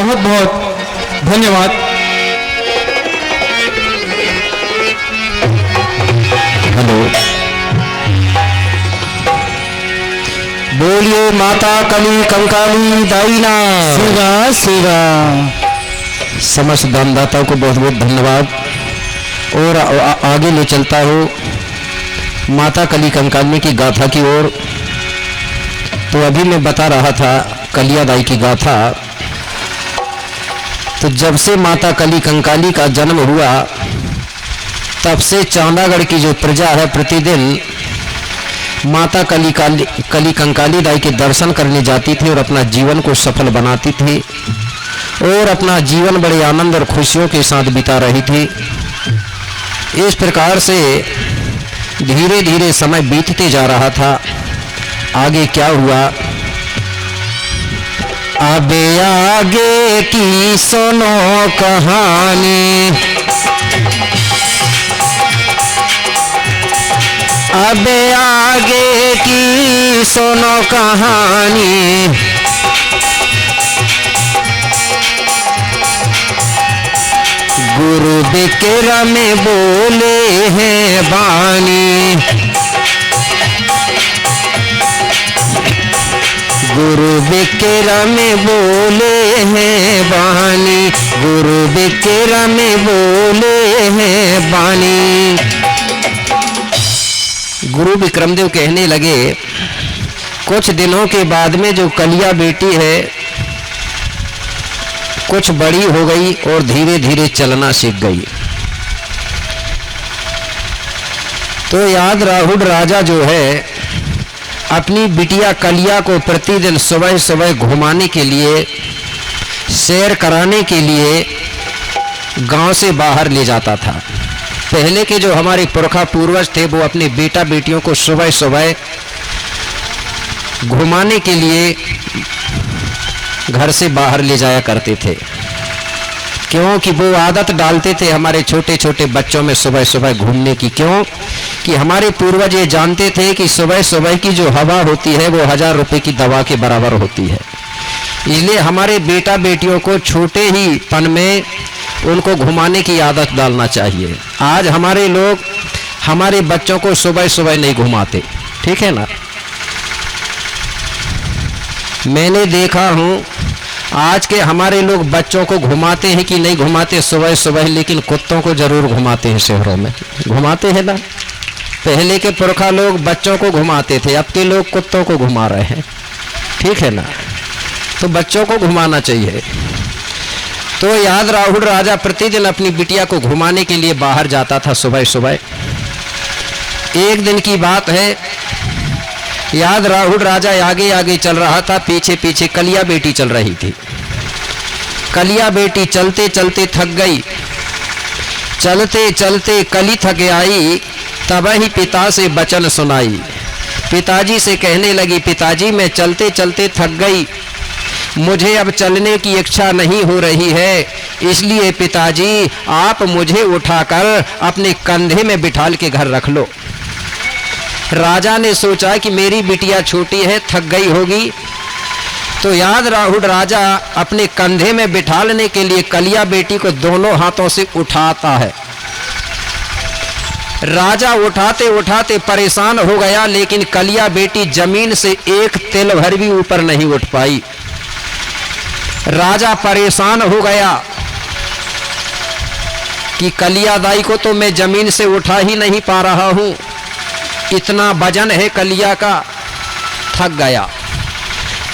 बहुत बहुत धन्यवाद। हेलो, बोलिए माता कली कंकाली दाईना सेवा सेवा। समस्त दानदाताओं को बहुत बहुत धन्यवाद। और आगे ले चलता हूँ माता कली कंकाली की गाथा की ओर। तो अभी मैं बता रहा था कलियादाई की गाथा। तो जब से माता कली कंकाली का जन्म हुआ तब से चांदागढ़ की जो प्रजा है प्रतिदिन माता कली कंकाली दाई के दर्शन करने जाती थी और अपना जीवन को सफल बनाती थी और अपना जीवन बड़े आनंद और खुशियों के साथ बिता रही थी। इस प्रकार से धीरे धीरे समय बीतते जा रहा था। आगे क्या हुआ, अब आगे की सुनो कहानी, अब आगे की सुनो कहानी। गुरु विक्रम बोले हैं बानी, गुरु विक्रम बोले हैं बानी, गुरु विक्रम बोले हैं बानी। गुरु विक्रमदेव कहने लगे कुछ दिनों के बाद में जो कलिया बेटी है कुछ बड़ी हो गई और धीरे धीरे चलना सीख गई। तो याद राहुल राजा जो है अपनी बिटिया कलिया को प्रतिदिन सुबह सुबह घुमाने के लिए, सैर कराने के लिए गांव से बाहर ले जाता था। पहले के जो हमारे पुरखा पूर्वज थे वो अपने बेटा बेटियों को सुबह सुबह घुमाने के लिए घर से बाहर ले जाया करते थे, क्योंकि वो आदत डालते थे हमारे छोटे छोटे बच्चों में सुबह सुबह घूमने की। क्यों कि हमारे पूर्वज ये जानते थे कि सुबह सुबह की जो हवा होती है वो 1000 रुपए की दवा के बराबर होती है। इसलिए हमारे बेटा बेटियों को छोटे ही पन में उनको घुमाने की आदत डालना चाहिए। आज हमारे लोग हमारे बच्चों को सुबह सुबह नहीं घुमाते, ठीक है ना। मैंने देखा हूँ आज के हमारे लोग बच्चों को घुमाते हैं कि नहीं घुमाते सुबह सुबह, लेकिन कुत्तों को जरूर घुमाते हैं। शहरों में घुमाते हैं ना। पहले के पुरखा लोग बच्चों को घुमाते थे, अब के लोग कुत्तों को घुमा रहे हैं, ठीक है ना। तो बच्चों को घुमाना चाहिए। तो याद राहुल राजा प्रतिदिन अपनी बिटिया को घुमाने के लिए बाहर जाता था सुबह सुबह। एक दिन की बात है, याद राहुल राजा आगे आगे चल रहा था, पीछे पीछे कलिया बेटी चल रही थी। कलिया बेटी चलते चलते थक गई। चलते चलते कली थक आई, तब ही पिता से वचन सुनाई। पिताजी से कहने लगी, पिताजी मैं चलते चलते थक गई, मुझे अब चलने की इच्छा नहीं हो रही है, इसलिए पिताजी आप मुझे उठाकर अपने कंधे में बिठाल के घर रख लो। राजा ने सोचा कि मेरी बिटिया छोटी है, थक गई होगी, तो याद राहुल राजा अपने कंधे में बिठालने के लिए कलिया बेटी को दोनों हाथों से उठाता है। राजा उठाते उठाते परेशान हो गया, लेकिन कलिया बेटी जमीन से एक तिल भर भी ऊपर नहीं उठ पाई। राजा परेशान हो गया कि कलिया दाई को तो मैं जमीन से उठा ही नहीं पा रहा हूं, इतना वजन है कलिया का, थक गया।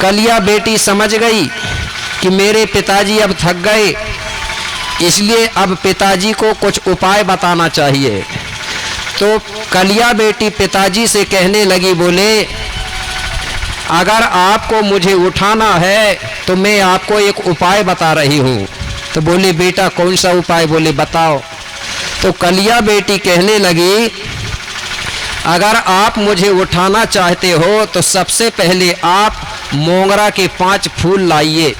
कलिया बेटी समझ गई कि मेरे पिताजी अब थक गए, इसलिए अब पिताजी को कुछ उपाय बताना चाहिए। तो कलिया बेटी पिताजी से कहने लगी, बोले अगर आपको मुझे उठाना है तो मैं आपको एक उपाय बता रही हूँ। तो बोले बेटा कौन सा उपाय, बोले बताओ। तो कलिया बेटी कहने लगी, अगर आप मुझे उठाना चाहते हो तो सबसे पहले आप मोंगरा के 5 फूल लाइए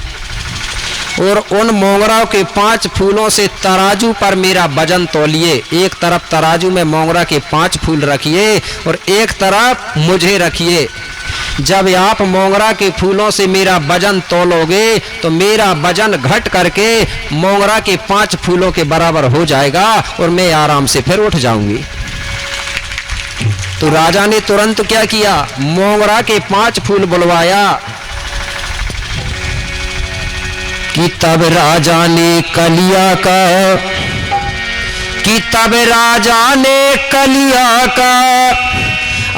और उन मोंगरा के 5 फूलों से तराजू पर मेरा वजन तौलिए। एक तरफ तराजू में मोंगरा के 5 फूल रखिए और एक तरफ मुझे रखिए। जब आप मोंगरा के फूलों से मेरा वजन तोलोगे तो मेरा वजन घट करके मोंगरा के 5 फूलों के बराबर हो जाएगा और मैं आराम से फिर उठ जाऊंगी। तो राजा ने तुरंत क्या किया, मोंगरा के 5 फूल बुलवाया कि तब राजा ने कलिया का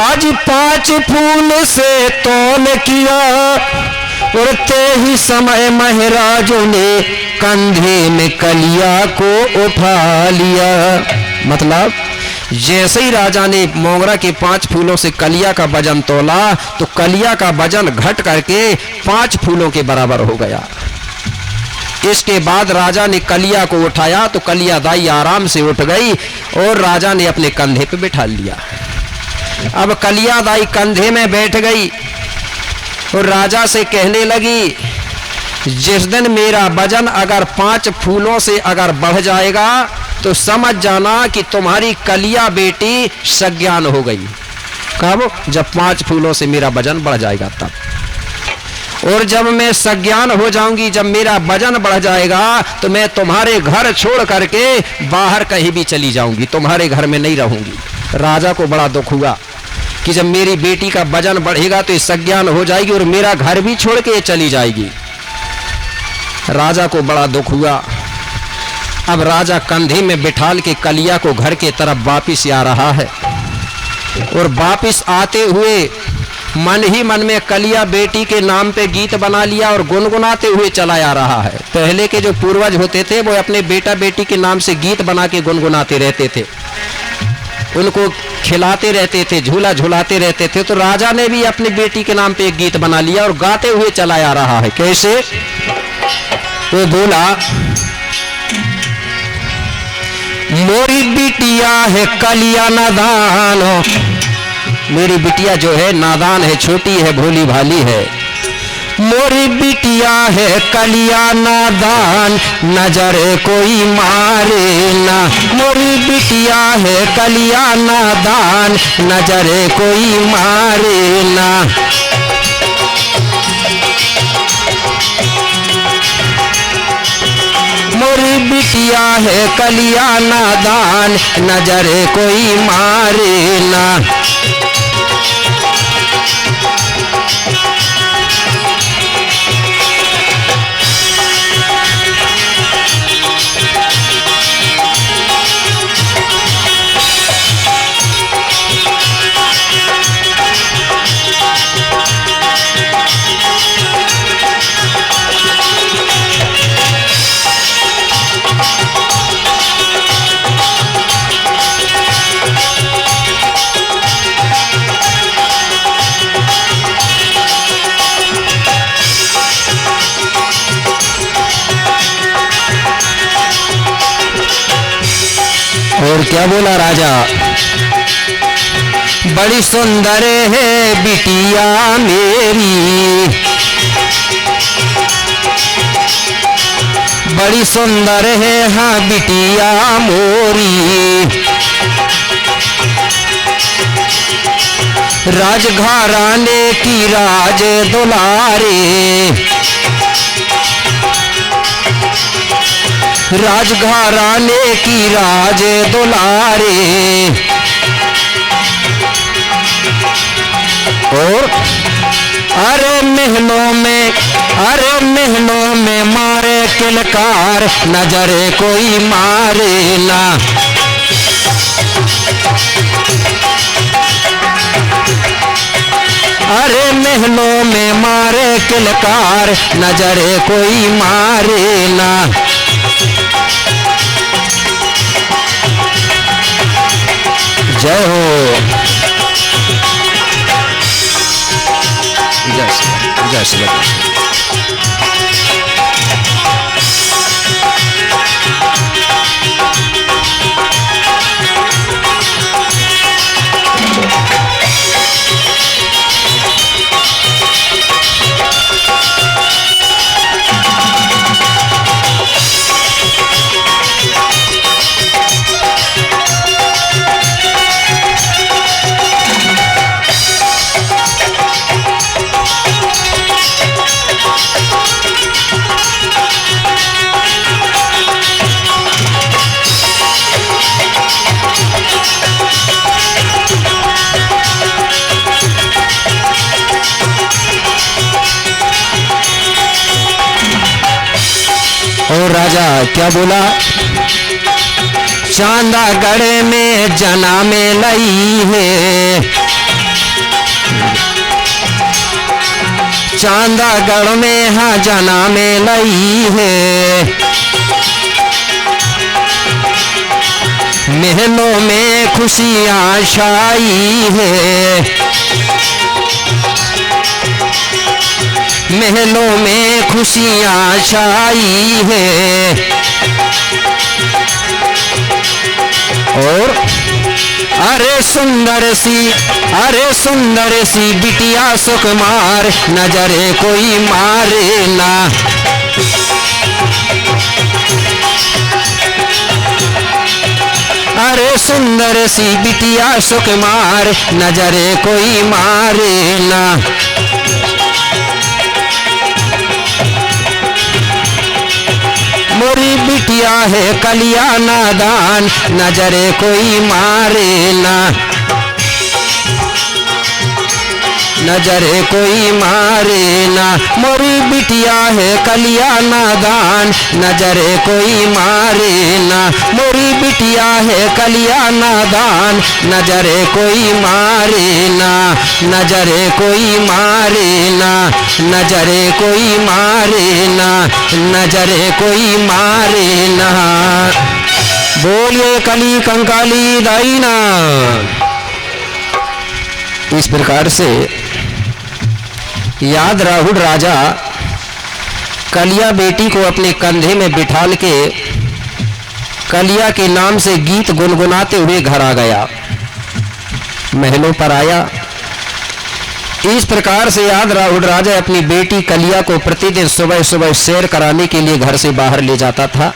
आज 5 फूल से तौल किया और ते ही समय महाराजों ने कंधे में कलिया को उठा लिया। मतलब जैसे ही राजा ने मोंगरा के 5 फूलों से कलिया का वजन तोला तो कलिया का वजन घट करके 5 फूलों के बराबर हो गया। इसके बाद राजा ने कलिया को उठाया तो कलिया दाई आराम से उठ गई और राजा ने अपने कंधे पे बिठा लिया। अब कलिया दाई कंधे में बैठ गई और राजा से कहने लगी, जिस दिन मेरा वजन अगर 5 फूलों से अगर बढ़ जाएगा तो समझ जाना कि तुम्हारी कलिया बेटी सज्ञान हो गई। कब? जब 5 फूलों से मेरा वजन बढ़ जाएगा तब। और जब मैं सज्ञान हो जाऊंगी, जब मेरा वजन बढ़ जाएगा तो मैं तुम्हारे घर छोड़ करके बाहर कहीं भी चली जाऊंगी, तुम्हारे घर में नहीं रहूंगी। राजा को बड़ा दुख हुआ कि जब मेरी बेटी का वजन बढ़ेगा तो ये सज्ञान हो जाएगी और मेरा घर भी छोड़ के चली जाएगी। राजा को बड़ा दुख हुआ। अब राजा कंधे में बिठाल के कलिया को घर के तरफ वापिस आ रहा है और वापिस आते हुए मन ही मन में कलिया बेटी के नाम पे गीत बना लिया और गुनगुनाते हुए चला आ रहा है। पहले के जो पूर्वज होते थे वो अपने बेटा बेटी के नाम से गीत बना के गुनगुनाते रहते थे, उनको खिलाते रहते थे, झूला झुलाते रहते थे। तो राजा ने भी अपनी बेटी के नाम पे एक गीत बना लिया और गाते हुए चला आ रहा है। कैसे? वो बोला, मोरी बिटिया है कलिया नादान, मेरी बिटिया जो है नादान है, छोटी है, भोली भाली है। मोरी बिटिया है कलिया नादान, नजर कोई मारे ना। मोरी बिटिया है कलिया नादान, नजर कोई मारे ना। मोरी बिटिया है कलिया नादान, नजर कोई मारे ना। और क्या बोला राजा, बड़ी सुंदर है बिटिया मेरी, बड़ी सुंदर है हाँ बिटिया मोरी। राजघराने की राज दुलारे, राजघराने की राज दुलारे। और अरे महलों में मारे किलकार, नजरे कोई मारे ना। अरे महलों में मारे किलकार, नजरे कोई मारे ना। जय हो। जय श्री कृष्ण। तो राजा क्या बोला, चांदागढ़ में जना में लई है, चांदागढ़ में हाँ जना में लई है, महलों में खुशियां छाई है, महलों में खुशियां छाई है। और अरे सुंदर सी बिटिया सुकुमार, नजरे कोई मारे ना, अरे सुंदर सी बिटिया सुकुमार, नजरे कोई मारे ना। मोरी बिटिया है कलिया नादान, नजरे कोई मारे ना, नजरे कोई मारे ना। मोरी बिटिया है कलिया नादान, नजरे कोई मारे ना, मोरी बिटिया है कलिया नादान, नजरे कोई मारे ना, नजरे कोई मारे ना, नजरे कोई मारे ना, नजरे कोई मारे ना। बोलिए कली कंकाली दाई ना। इस प्रकार से याद राहुल राजा कलिया बेटी को अपने कंधे में बिठाल के कलिया के नाम से गीत गुनगुनाते हुए घर आ गया, महलों पर आया। इस प्रकार से याद राहुल राजा अपनी बेटी कलिया को प्रतिदिन सुबह सुबह सैर कराने के लिए घर से बाहर ले जाता था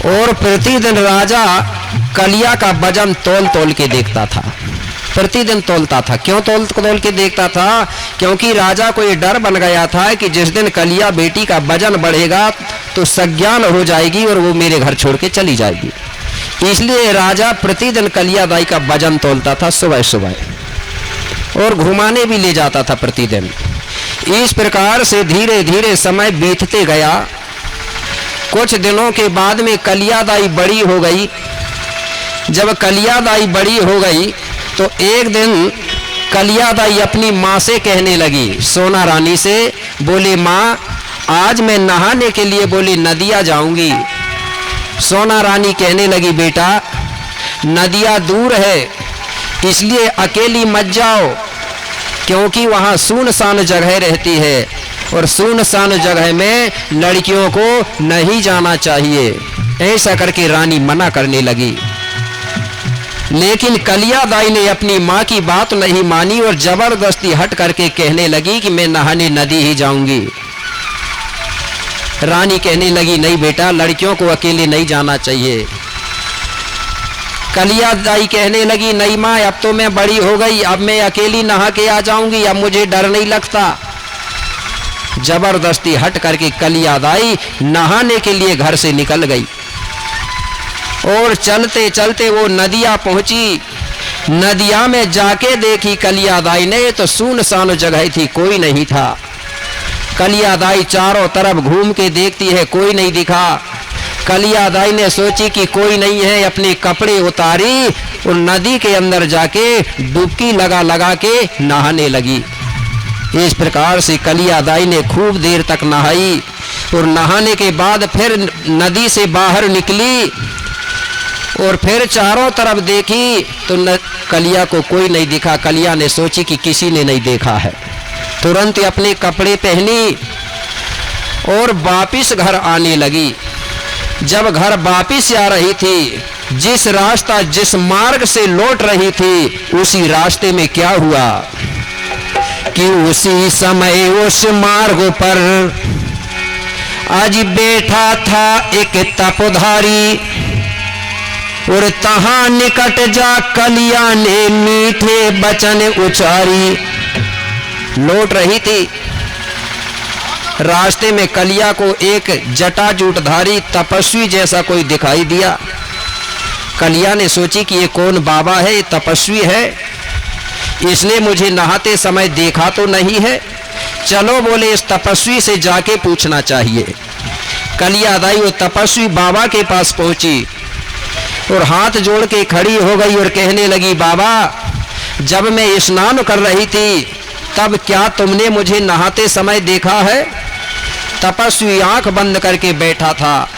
और प्रतिदिन राजा कलिया का वजन तौल तौल के देखता था, प्रतिदिन तौलता था। क्यों तौल के देखता था? क्योंकि राजा को ये डर बन गया था कि जिस दिन कलिया बेटी का वजन बढ़ेगा तो सज्ञान हो जाएगी और वो मेरे घर छोड़ के चली जाएगी। इसलिए राजा प्रतिदिन कलिया दाई का वजन तौलता था सुबह सुबह और घुमाने भी ले जाता था प्रतिदिन। इस प्रकार से धीरे धीरे समय बीतते गया। कुछ दिनों के बाद में कलिया दाई बड़ी हो गई। जब कलिया दाई बड़ी हो गई तो एक दिन कलिया दाई अपनी माँ से कहने लगी, सोना रानी से, बोली माँ आज मैं नहाने के लिए बोली नदिया जाऊंगी। सोना रानी कहने लगी बेटा नदिया दूर है इसलिए अकेली मत जाओ, क्योंकि वहाँ सुनसान जगह रहती है और सुनसान जगह में लड़कियों को नहीं जाना चाहिए। ऐसा करके रानी मना करने लगी। लेकिन कलिया दाई ने अपनी माँ की बात नहीं मानी और जबरदस्ती हट करके कहने लगी कि मैं नहाने नदी ही जाऊंगी। रानी कहने लगी नहीं बेटा लड़कियों को अकेले नहीं जाना चाहिए। कलिया दाई कहने लगी नहीं माँ अब तो मैं बड़ी हो गई, अब मैं अकेली नहा के आ जाऊंगी, अब मुझे डर नहीं लगता। जबरदस्ती हट करके कलिया दाई नहाने के लिए घर से निकल गई और चलते चलते वो नदिया पहुंची। नदिया में जाके देखी कलिया दाई ने तो सुनसान जगह थी, कोई नहीं था। कलिया दाई चारों तरफ घूम के देखती है, कोई नहीं दिखा। कलिया दाई ने सोची कि कोई नहीं है, अपने कपड़े उतारी और नदी के अंदर जाके डुबकी लगा लगा के नहाने लगी। इस प्रकार से कलिया दाई ने खूब देर तक नहाई और नहाने के बाद फिर नदी से बाहर निकली और फिर चारों तरफ देखी तो कलिया को कोई नहीं दिखा। कलिया ने सोची कि किसी ने नहीं देखा है, तुरंत अपने कपड़े पहनी और वापिस घर आने लगी। जब घर वापिस आ रही थी, जिस रास्ता जिस मार्ग से लौट रही थी उसी रास्ते में क्या हुआ कि उसी समय उस मार्ग पर आज बैठा था एक तपधारी और तहां निकट जा कलिया ने मीठे वचन उचारी। लौट रही थी, रास्ते में कलिया को एक जटाजूटधारी तपस्वी जैसा कोई दिखाई दिया। कलिया ने सोची कि ये कौन बाबा है, ये तपस्वी है, इसने मुझे नहाते समय देखा तो नहीं है। चलो बोले इस तपस्वी से जाके पूछना चाहिए। कलिया दाई वो तपस्वी बाबा के पास पहुंची और हाथ जोड़ के खड़ी हो गई और कहने लगी, बाबा जब मैं स्नान कर रही थी तब क्या तुमने मुझे नहाते समय देखा है? तपस्वी आंख बंद करके बैठा था,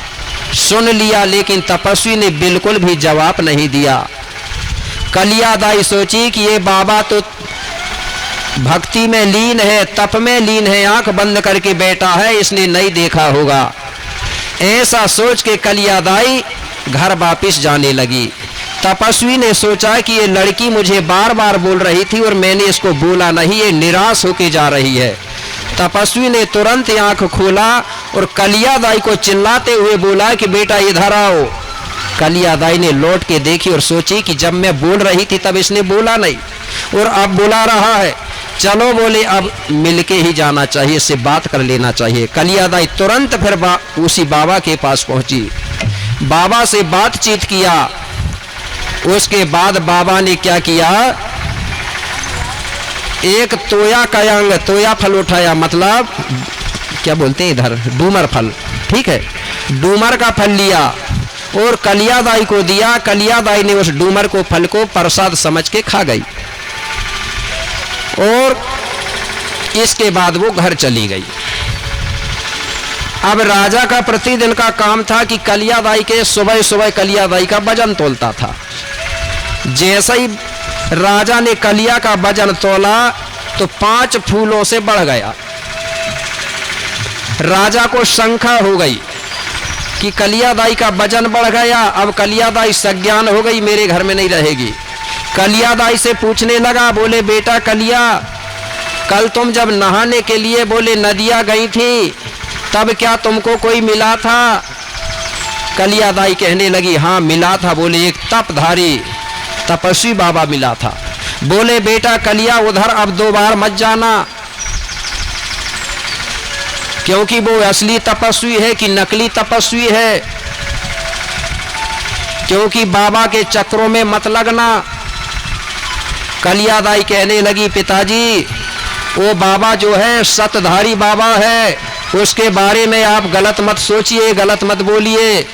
सुन लिया, लेकिन तपस्वी ने बिल्कुल भी जवाब नहीं दिया। कलिया दाई सोची कि ये बाबा तो भक्ति में लीन है, तप में लीन है, आंख बंद करके बैठा है, इसने नहीं देखा होगा। ऐसा सोच के कलिया दाई घर वापिस जाने लगी। तपस्वी ने सोचा कि ये लड़की मुझे बार बार बोल रही थी और मैंने इसको बोला नहीं, ये निराश होके जा रही है। तपस्वी ने तुरंत आंख खोला और कलिया दाई को चिल्लाते हुए बोला कि बेटा इधर आओ। कलिया दाई ने लौट के देखी और सोची कि जब मैं बोल रही थी तब इसने बोला नहीं और अब बुला रहा है, चलो बोले अब मिलके ही जाना चाहिए, इससे बात कर लेना चाहिए। कलिया दाई तुरंत फिर उसी बाबा के पास पहुंची, बाबा से बातचीत किया। उसके बाद बाबा ने क्या किया, एक तोया का अंग, तोया फल उठाया, मतलब क्या बोलते हैं इधर, डूमर फल, ठीक है, डूमर का फल लिया और कलिया दाई को दिया। कलिया दाई ने उस डूमर को फल को प्रसाद समझ के खा गई और इसके बाद वो घर चली गई। अब राजा का प्रतिदिन का काम था कि कलिया दाई के सुबह सुबह कलिया दाई का वजन तोलता था। जैसे ही राजा ने कलिया का वजन तोला तो 5 फूलों से बढ़ गया। राजा को शंका हो गई कि कलिया दाई का वजन बढ़ गया, अब कलिया दाई सज्ञान हो गई, मेरे घर में नहीं रहेगी। कलिया दाई से पूछने लगा, बोले बेटा कलिया, कल तुम जब नहाने के लिए बोले नदिया गई थी तब क्या तुमको कोई मिला था? कलिया दाई कहने लगी, हाँ मिला था। बोले एक तपधारी तपस्वी बाबा मिला था। बोले बेटा कलिया उधर अब 2 बार मत जाना, क्योंकि वो असली तपस्वी है कि नकली तपस्वी है, क्योंकि बाबा के चक्रों में मत लगना। कलिया दाई कहने लगी, पिताजी वो बाबा जो है सतधारी बाबा है, उसके बारे में आप गलत मत सोचिए, गलत मत बोलिए।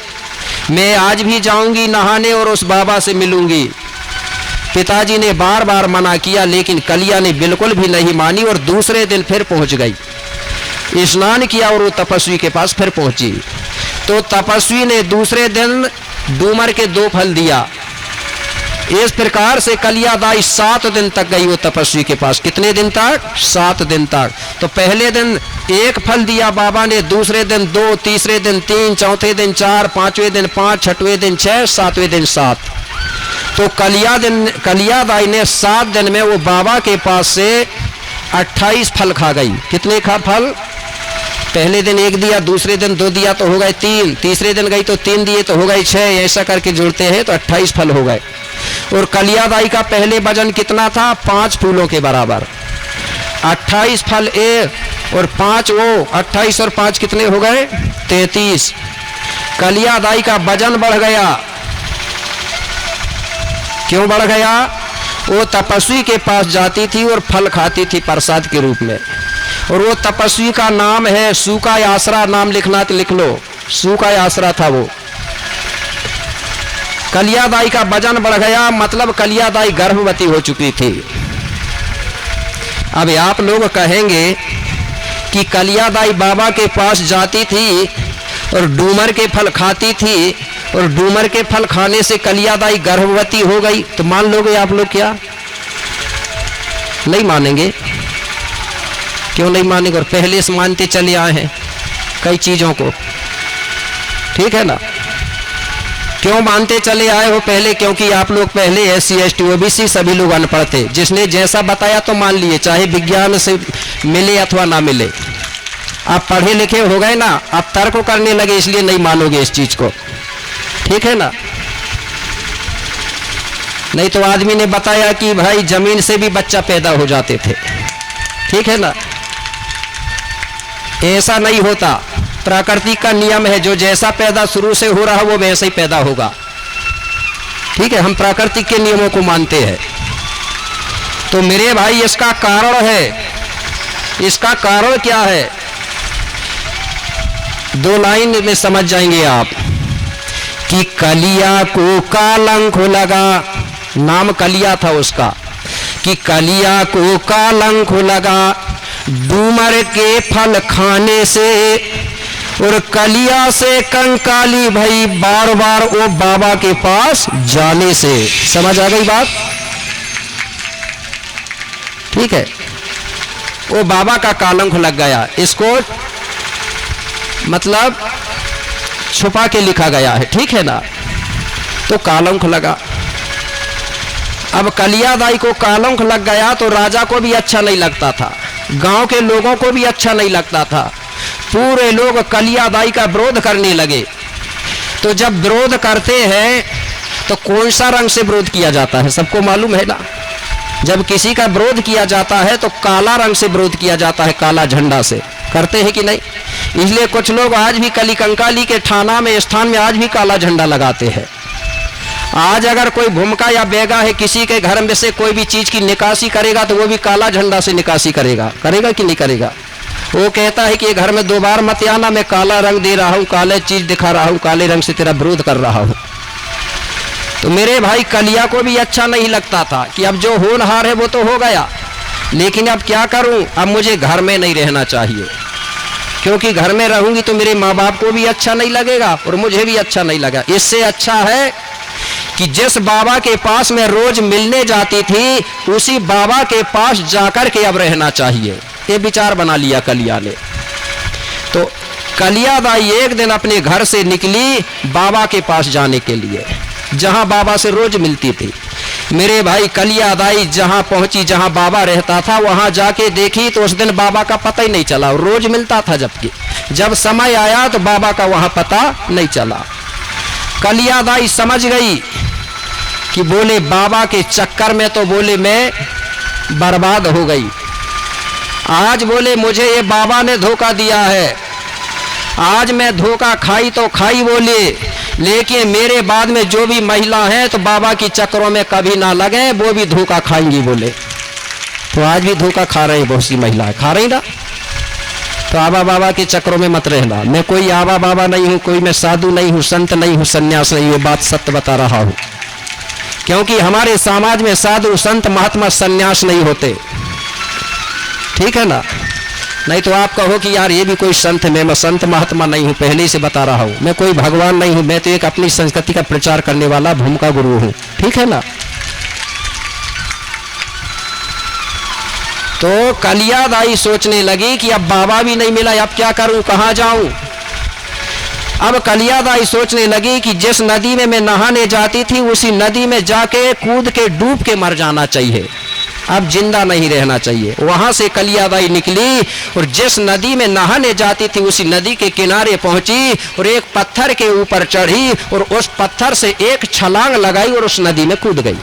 मैं आज भी जाऊंगी नहाने और उस बाबा से मिलूंगी। पिताजी ने बार बार मना किया, लेकिन कलिया ने बिल्कुल भी नहीं मानी और दूसरे दिन फिर पहुंच गई, स्नान किया और वो तपस्वी के पास फिर पहुंची। तो तपस्वी ने दूसरे दिन डूमर के 2 फल दिया। इस प्रकार से कलिया दाई 7 दिन तक गई वो तपस्वी के पास। कितने दिन तक? 7 दिन तक। तो पहले दिन 1 फल दिया बाबा ने, दूसरे दिन 2, तीसरे दिन 3, चौथे दिन 4, 5वें दिन 5, 6वें दिन 6, 7वें दिन 7। तो कलिया दाई ने 7 दिन में वो बाबा के पास से 28 फल खा गई। कितने खा फल? पहले दिन 1 दिया, दूसरे दिन 2 दिया तो हो गए 3, तीसरे दिन गई तो 3 दिए तो हो गए 6, ऐसा करके जोड़ते हैं तो 28 फल हो गए। और कलिया दाई का पहले वजन कितना था? 5 फूलों के बराबर। 28 फल ए और 5 वो, 28 और 5 कितने हो गए? 33। कलिया दाई का वजन बढ़ गया। क्यों बढ़ गया? वो तपस्वी के पास जाती थी और फल खाती थी प्रसाद के रूप में, और वो तपस्वी का नाम है सूका आसरा, नाम लिखना तो लिख लो, सूका आसरा था वो। कलिया दाई का वजन बढ़ गया, मतलब कलिया दाई गर्भवती हो चुकी थी। अब आप लोग कहेंगे कि कलिया दाई बाबा के पास जाती थी और डूमर के फल खाती थी और डूमर के फल खाने से कलिया दाई गर्भवती हो गई, तो मान लोगे आप लोग? क्या नहीं मानेंगे? क्यों नहीं मानेंगे? और पहले से मानते चले आए हैं कई चीजों को, ठीक है ना? क्यों मानते चले आए हो पहले? क्योंकि आप लोग पहले SC ST OBC सभी लोग अनपढ़ थे, जिसने जैसा बताया तो मान लिए, चाहे विज्ञान से मिले अथवा ना मिले। आप पढ़े लिखे हो गए ना, आप तर्क करने लगे, इसलिए नहीं मानोगे इस चीज को, ठीक है ना? नहीं तो आदमी ने बताया कि भाई जमीन से भी बच्चा पैदा हो जाते थे, ठीक है ना? ऐसा नहीं होता, प्रकृति का नियम है, जो जैसा पैदा शुरू से हो रहा वो वैसे ही पैदा होगा, ठीक है? हम प्रकृति के नियमों को मानते हैं। तो मेरे भाई इसका कारण है, इसका कारण क्या है? 2 लाइन में समझ जाएंगे आप कि कलिया को कालंक लगा, नाम कलिया था उसका, कि कलिया को कालंक लगा डूमर के फल खाने से, और कलिया से कंकाली भई बार बार वो बाबा के पास जाने से। समझ आ गई बात? ठीक है, वो बाबा का कालंक लग गया, इसको मतलब छुपा के लिखा गया है, ठीक है ना, तो कालंक लगा। अब कलियादाई को कालंक लग गया तो राजा को भी अच्छा नहीं लगता था, गांव के लोगों को भी अच्छा नहीं लगता था, पूरे लोग कलियादाई का विरोध करने लगे। तो जब विरोध करते हैं तो कौन सा रंग से विरोध किया जाता है, सबको मालूम है ना? जब किसी का विरोध किया जाता है तो काला रंग से विरोध किया जाता है, काला झंडा से। करते हैं कि नहीं? इसलिए कुछ लोग आज भी कली कंकाली के थाना में, स्थान में आज भी काला झंडा लगाते हैं। आज अगर कोई भूमिका या बेगा है किसी के घर में से कोई भी चीज की निकासी करेगा तो वो भी काला झंडा से निकासी करेगा। करेगा कि नहीं करेगा? वो कहता है कि घर में 2 बार मत आना, मैं काला रंग दे रहा हूं, काले चीज दिखा रहा हूं, काले रंग से तेरा विरोध कर रहा हूं। तो मेरे भाई कलिया को भी अच्छा नहीं लगता था कि अब जो होनहार है वो तो हो गया, लेकिन अब क्या करूं, अब मुझे घर में नहीं रहना चाहिए, क्योंकि घर में रहूंगी तो मेरे माँ बाप को भी अच्छा नहीं लगेगा और मुझे भी अच्छा नहीं लगा। इससे अच्छा है कि जिस बाबा के पास मैं रोज मिलने जाती थी उसी बाबा के पास जाकर के अब रहना चाहिए। ये विचार बना लिया कलिया ने। तो कलियादाई एक दिन अपने घर से निकली बाबा के पास जाने के लिए, जहां बाबा से रोज मिलती थी। मेरे भाई कलियादाई जहां पहुंची, जहां बाबा रहता था, वहां जाके देखी तो उस दिन बाबा का पता ही नहीं चला। रोज मिलता था, जबकि जब समय आया तो बाबा का वहां पता नहीं चला। कलियादाई समझ गई कि बोले बाबा के चक्कर में तो बोले मैं बर्बाद हो गई। आज बोले मुझे ये बाबा ने धोखा दिया है, आज मैं धोखा खाई तो खाई बोले, लेकिन मेरे बाद में जो भी महिला हैं तो बाबा की चक्करों में कभी ना लगे, वो भी धोखा खाएंगी बोले। तो आज भी धोखा खा रहे हैं बहुत सी महिलाएं, खा रही ना। तो आबा बाबा के चक्करों में मत रहना। मैं कोई आबा बाबा नहीं हूं, कोई मैं साधु नहीं हूं, संत नहीं हूं, सन्यास नहीं हूं, ये बात सत्य बता रहा हूं। क्योंकि हमारे समाज में साधु संत महात्मा सन्यास नहीं होते, ठीक है ना। नहीं तो आप कहो कि यार ये भी कोई संत है, मैं संत महात्मा नहीं हूं, पहले ही से बता रहा हूं। मैं कोई भगवान नहीं हूं, मैं तो एक अपनी संस्कृति का प्रचार करने वाला भूमिका गुरु हूं, ठीक है ना। तो कलियादाई सोचने लगी कि अब बाबा भी नहीं मिला, अब क्या करूं, कहां जाऊं। अब कलियादाई सोचने लगी कि जिस नदी में मैं नहाने जाती थी उसी नदी में जाके कूद के डूब के मर जाना चाहिए, अब जिंदा नहीं रहना चाहिए। वहां से कलियादाई निकली और जिस नदी में नहाने जाती थी उसी नदी के किनारे पहुंची और एक पत्थर के ऊपर चढ़ी और उस पत्थर से एक छलांग लगाई और उस नदी में कूद गई।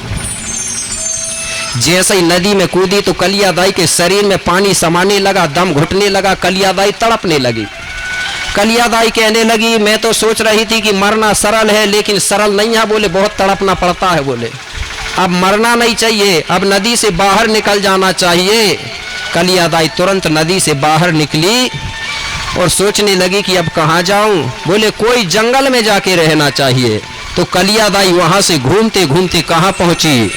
जैसे ही नदी में कूदी तो कलियादाई के शरीर में पानी समाने लगा, दम घुटने लगा, कलियादाई तड़पने लगी। कलियादाई कहने लगी मैं तो सोच रही थी कि मरना सरल है, लेकिन सरल नहीं है बोले, बहुत तड़पना पड़ता है बोले। अब मरना नहीं चाहिए, अब नदी से बाहर निकल जाना चाहिए। कलियादाई तुरंत नदी से बाहर निकली और सोचने लगी कि अब कहाँ जाऊं। बोले कोई जंगल में जाके रहना चाहिए। तो कलियादाई वहां से घूमते घूमते कहाँ पहुंची।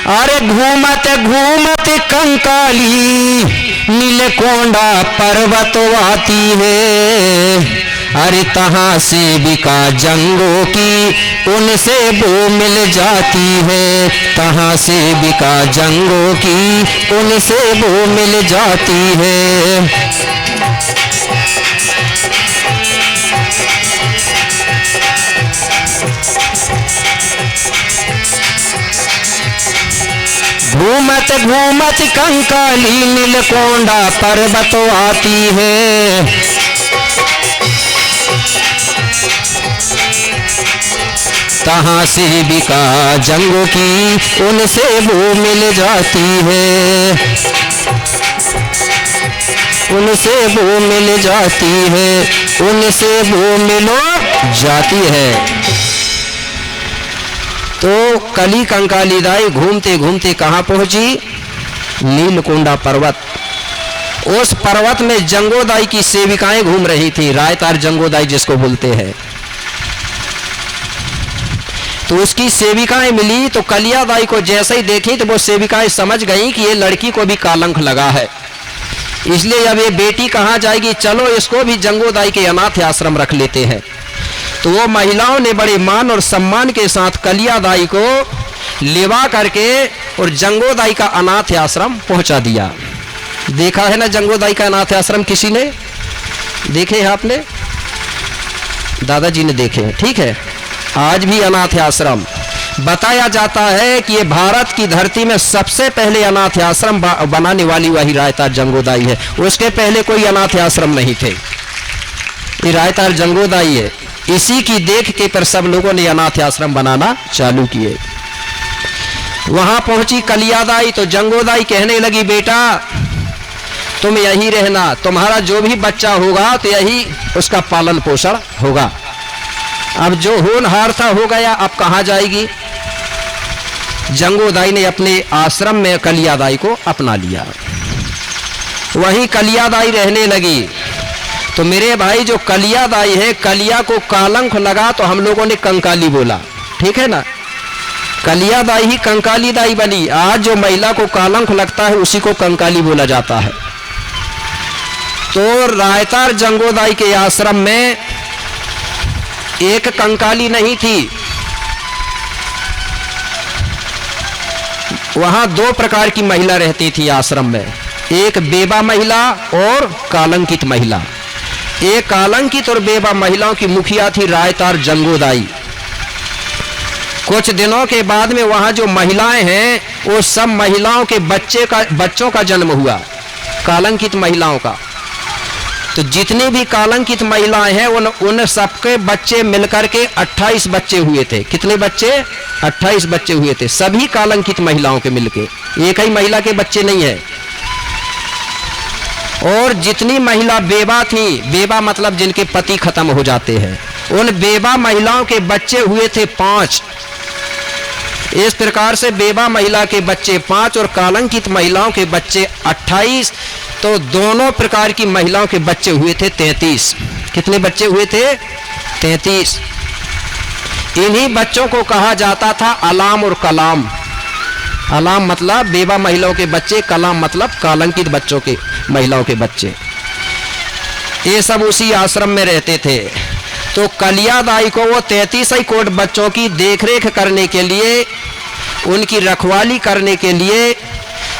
अरे घूमत घूमत कंकाली नीलकोंडा पर्वत आती है, अरे तहाँ से बिका जंगों की उनसे वो मिल जाती है, तहाँ से बिका जंगों की उनसे वो मिल जाती है। घूमत घूमत कंकाली नीलकोंडा पर्वत आती है, तहाँ से बिका जंगों की उनसे वो मिल जाती है, उनसे वो मिल जाती है, उनसे वो मिलो जाती है। तो कली कंकालीदाई घूमते घूमते कहाँ पहुंची, नीलकोंडा पर्वत। उस पर्वत में जंगोदाई की सेविकाएं घूम रही थी, रायतार जंगोदाई जिसको बोलते हैं। तो उसकी सेविकाएं मिली तो कलियादाई को जैसे ही देखी तो वो सेविकाएं समझ गई कि ये लड़की को भी कालंक लगा है, इसलिए अब ये बेटी कहाँ जाएगी, चलो इसको भी जंगोदाई के अनाथ आश्रम रख लेते हैं। तो वो महिलाओं ने बड़े मान और सम्मान के साथ कलियादाई को लेवा करके और जंगोदाई का अनाथ आश्रम पहुंचा दिया। देखा है ना जंगोदाई का अनाथ आश्रम, किसी ने देखे हैं? आपने? दादाजी ने देखे हैं, ठीक है। आज भी अनाथ आश्रम बताया जाता है कि ये भारत की धरती में सबसे पहले अनाथ आश्रम बनाने वाली वही रायतार जंगोदाई है। उसके पहले कोई अनाथ आश्रम नहीं थे, ये रायतार जंगोदाई है। इसी की देख के पर सब लोगों ने अनाथ आश्रम बनाना चालू किए। वहां पहुंची कलियादाई तो जंगोदाई कहने लगी, बेटा तुम यही रहना, तुम्हारा जो भी बच्चा होगा तो यही उसका पालन पोषण होगा। अब जो होनहार था हो गया, अब कहाँ जाएगी? जंगोदाई ने अपने आश्रम में कलियादाई को अपना लिया, वहीं कलियादाई रहने लगी। तो मेरे भाई जो कलियादाई है, कलिया को कालंक लगा तो हम लोगों ने कंकाली बोला, ठीक है ना। कलियादाई ही कंकाली दाई बनी। आज जो महिला को कालंक लगता है उसी को कंकाली बोला जाता है। तो रायतार जंगोदाई के आश्रम में एक कंकाली नहीं थी, वहां दो प्रकार की महिला रहती थी आश्रम में, एक बेबा महिला और कालंकित महिला। एक कालंकित और बेबा महिलाओं की मुखिया थी रायतार जंगोदाई। कुछ दिनों के बाद में वहां जो महिलाएं हैं वो सब महिलाओं के बच्चों का जन्म हुआ, कालंकित महिलाओं का। तो जितनी भी कालंकित महिलाएं हैं उन सबके बच्चे मिलकर के 28 बच्चे हुए थे। कितने बच्चे? 28 बच्चे हुए थे, सभी कालंकित महिलाओं के मिलके, एक ही महिला के बच्चे नहीं है। और जितनी महिला बेबा थी, बेबा मतलब जिनके पति खत्म हो जाते हैं, उन बेबा महिलाओं के बच्चे हुए थे 5। इस प्रकार से बेबा महिला के बच्चे 5 और कालंकित महिलाओं के बच्चे 28। तो दोनों प्रकार की महिलाओं के बच्चे हुए थे 33। कितने बच्चे हुए थे? 33। इन्हीं बच्चों को कहा जाता था अलाम और कलाम। अलाम मतलब बेबा महिलाओं के बच्चे, कलाम मतलब कालंकित बच्चों के महिलाओं के बच्चे। ये सब उसी आश्रम में रहते थे। तो कलियादाई को वो 33 कोट बच्चों की देखरेख करने के लिए, उनकी रखवाली करने के लिए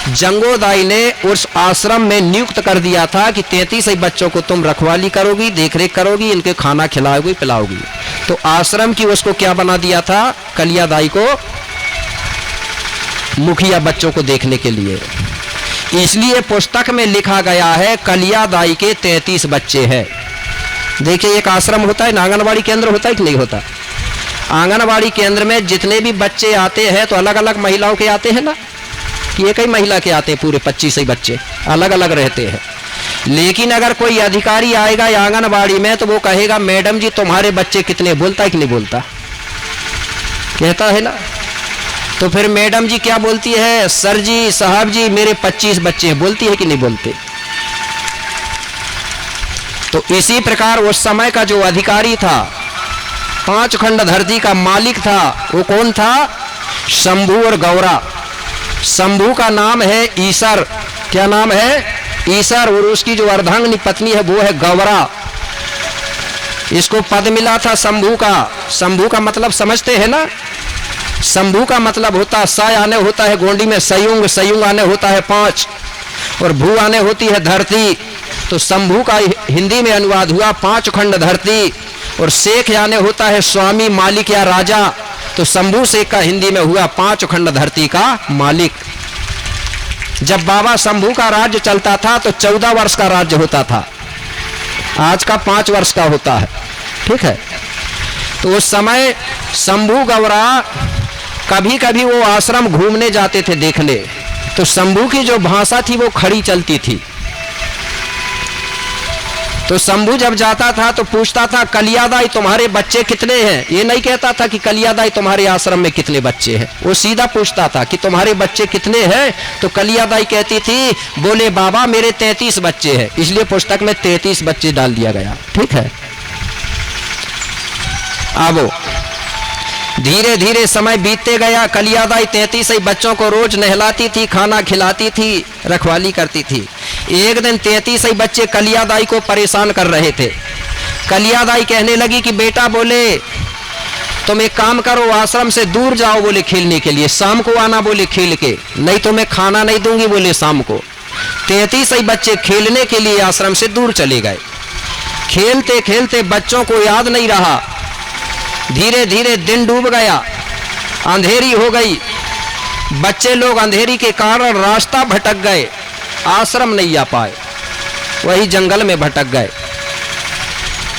जंगोदाई ने उस आश्रम में नियुक्त कर दिया था कि 33 बच्चों को तुम रखवाली करोगी, देखरेख करोगी, इनके खाना खिलाओगी, पिलाओगी। तो आश्रम की उसको क्या बना दिया था? कलियादाई को मुखिया बच्चों को देखने के लिए। इसलिए पुस्तक में लिखा गया है कलियादाई के 33 बच्चे हैं। देखिए, एक आश्रम होता है ना, आंगनबाड़ी केंद्र होता है कि नहीं होता? आंगनबाड़ी केंद्र में जितने भी बच्चे आते हैं तो अलग अलग महिलाओं के आते हैं ना, कि एक ही महिला के आते हैं पूरे 25 बच्चे, अलग अलग रहते हैं। लेकिन अगर कोई अधिकारी आएगा आंगनबाड़ी में तो वो कहेगा, मैडम जी तुम्हारे बच्चे कितने? बोलता है कि नहीं बोलता? कहता है ना। तो फिर मैडम जी क्या बोलती है? सर जी, साहब जी, मेरे 25 बच्चे हैं। बोलती है कि नहीं बोलते? तो इसी प्रकार उस समय का जो अधिकारी था, 5 खंड धरती का मालिक था, वो कौन था? शंभू और गौरा। शंभू का नाम है ईसर। क्या नाम है? ईसर। और उसकी जो अर्धांगिनी पत्नी है वो है गौरा। इसको पद मिला था शंभू का। शंभू का मतलब समझते हैं ना? शंभू का मतलब होता है, स आने होता है गोंडी में संयुग, संयुग आने होता है 5, और भू आने होती है धरती। तो शंभू का हिंदी में अनुवाद हुआ 5 खंड धरती, और शेख आने होता है स्वामी, मालिक या राजा। तो शंभू शेख का हिंदी में हुआ 5 खंड धरती का मालिक। जब बाबा शंभू का राज्य चलता था तो 14 वर्ष का राज्य होता था, आज का 5 वर्ष का होता है, ठीक है। तो उस समय शंभू गौरा कभी कभी वो आश्रम घूमने जाते थे देखने। तो शंभू की जो भाषा थी वो खड़ी चलती थी। तो शंभू जब जाता था तो पूछता था कलियादाई तुम्हारे बच्चे कितने हैं। ये नहीं कहता था कि कलियादाई तुम्हारे आश्रम में कितने बच्चे हैं, वो सीधा पूछता था कि तुम्हारे बच्चे कितने हैं। तो कलियादाई कहती थी, बोले बाबा मेरे 33 बच्चे हैं। इसलिए पुस्तक में 33 बच्चे डाल दिया गया। ठीक है। अब धीरे धीरे समय बीतते गया। कलियादाई 33 बच्चों को रोज नहलाती थी, खाना खिलाती थी, रखवाली करती थी। एक दिन 33 बच्चे कलियादाई को परेशान कर रहे थे। कलियादाई कहने लगी कि बेटा बोले तुम एक काम करो, आश्रम से दूर जाओ बोले खेलने के लिए, शाम को आना बोले खेल के, नहीं तो मैं खाना नहीं दूंगी बोले शाम को। 33 बच्चे खेलने के लिए आश्रम से दूर चले गए। खेलते खेलते बच्चों को याद नहीं रहा। धीरे धीरे दिन डूब गया, अंधेरी हो गई। बच्चे लोग अंधेरी के कारण रास्ता भटक गए, आश्रम नहीं आ पाए, वही जंगल में भटक गए।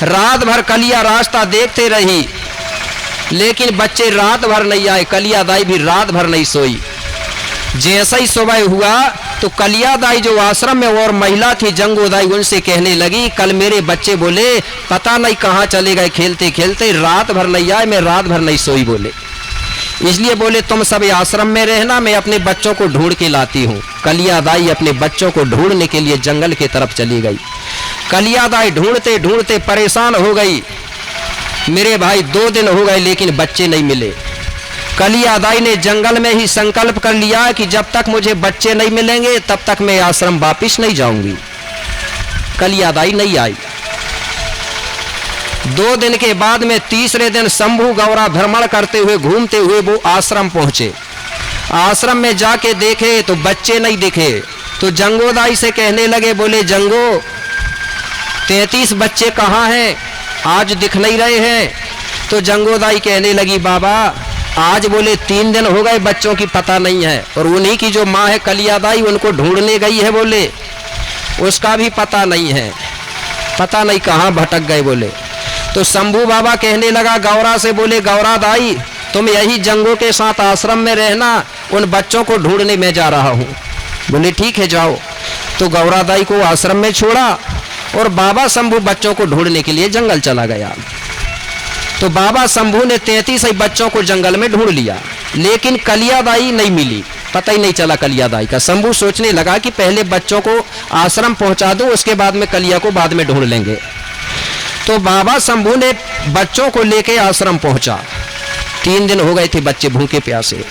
रात भर कलिया रास्ता देखते रही, लेकिन बच्चे रात भर नहीं आए। कलियादाई भी रात भर नहीं सोई। जैसा ही सुबह हुआ तो कलियादाई जो आश्रम में और महिला थी जंगोदाई, उनसे कहने लगी कल मेरे बच्चे बोले पता नहीं कहाँ चले गए, खेलते खेलते रात भर नहीं आए, मैं रात भर नहीं सोई बोले। इसलिए बोले तुम सब आश्रम में रहना, मैं अपने बच्चों को ढूंढ के लाती हूँ। कलियादाई अपने बच्चों को ढूंढने के लिए जंगल की तरफ चली गई। कलियादाई ढूंढते ढूंढते परेशान हो गई। मेरे भाई 2 दिन हो गए लेकिन बच्चे नहीं मिले। कलियादाई ने जंगल में ही संकल्प कर लिया कि जब तक मुझे बच्चे नहीं मिलेंगे तब तक मैं आश्रम वापिस नहीं जाऊंगी। कलियादाई नहीं आई। 2 दिन के बाद में तीसरे दिन शंभू गौरा भ्रमण करते हुए घूमते हुए वो आश्रम पहुंचे। आश्रम में जाके देखे तो बच्चे नहीं दिखे। तो जंगोदाई से कहने लगे, बोले जंगो 33 बच्चे कहाँ हैं, आज दिख नहीं रहे हैं। तो जंगोदाई कहने लगी बाबा आज बोले 3 दिन हो गए बच्चों की पता नहीं है, और उन्हीं की जो माँ है कलियादाई उनको ढूंढने गई है बोले, उसका भी पता नहीं है, पता नहीं कहाँ भटक गए बोले। तो शंभू बाबा कहने लगा गौरा से, बोले गौरा दाई तुम यही जंगों के साथ आश्रम में रहना, उन बच्चों को ढूंढने में जा रहा हूँ। बोले ठीक है जाओ। तो गौरा दाई को आश्रम में छोड़ा और बाबा शंभू बच्चों को ढूंढने के लिए जंगल चला गया। तो बाबा शंभू ने 33 बच्चों को जंगल में ढूंढ लिया, लेकिन कलियादाई नहीं मिली, पता ही नहीं चला कलियादाई का। शंभू सोचने लगा कि पहले बच्चों को आश्रम पहुंचा दूं, उसके बाद में कलिया को बाद में ढूंढ लेंगे। तो बाबा शंभू ने बच्चों को लेके आश्रम पहुंचा। 3 दिन हो गए थे बच्चे भूखे प्यासे।